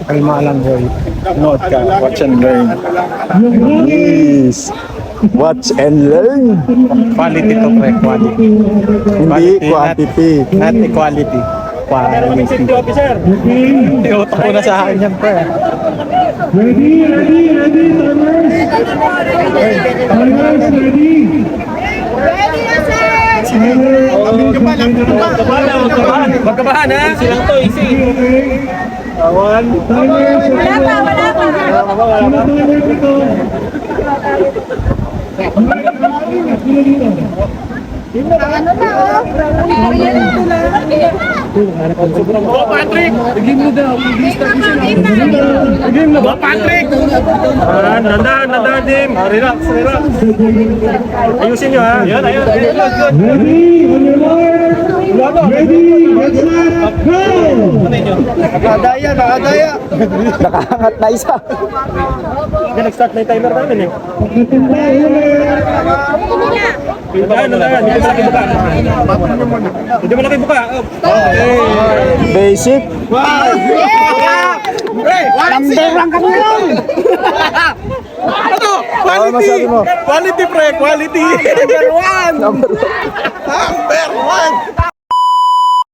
Kalma lang boy. Note ka, watch and learn. Yes. Watch and learn. Quality to pre, quality. Hindi quantity. Not equality. Quality. Iutok ko na sa akin yan pre. Ready, timers. Timers, ready. Ready na, sir! Magkabahan ha? Silang to, easy. Timers, Wala pa, wala pa. timer dito. Ano na, oh? Ayan na. Oh, Patrick! Game na. Game na ba, Patrick? Nandahan, Dim. Relax. Ayusin nyo, ha? Ayun. Ready, on your mark. Ready, get set, go! Nakadaya. Nakahangat na isa. Hindi, nag-start na yung timer namin eh. Pagkatimpa, ulit. Nandahan. Hindi mo na kayo buka. Basic. Ano masabi mo? Quality pre, quality. Number one. Number one.